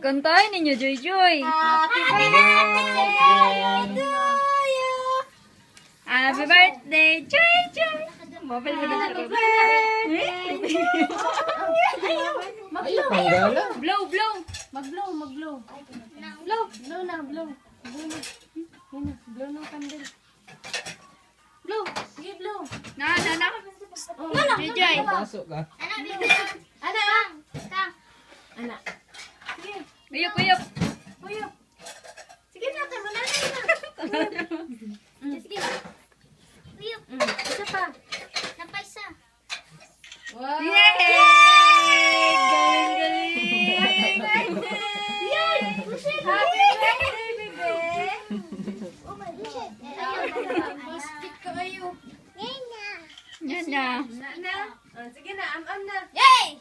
Kantahin ninyo, Joy Joy. Happy birthday to you. Happy birthday, Joy Joy. Mobile mo na Happy birthday to you. Blow, blow. Mag-blow. Blow na. Blow ng candle. Blow. Sige, blow. Na. Joy Joy. Pasok ka. Ana. Sige. Uyok, uyok. Uyok. Sige na, mananay na. Isa pa. Wow. Yay! Galing, galing. Happy birthday, bebe. Basket ka kayo. Yan na. Na. Sige na, am na. Yay!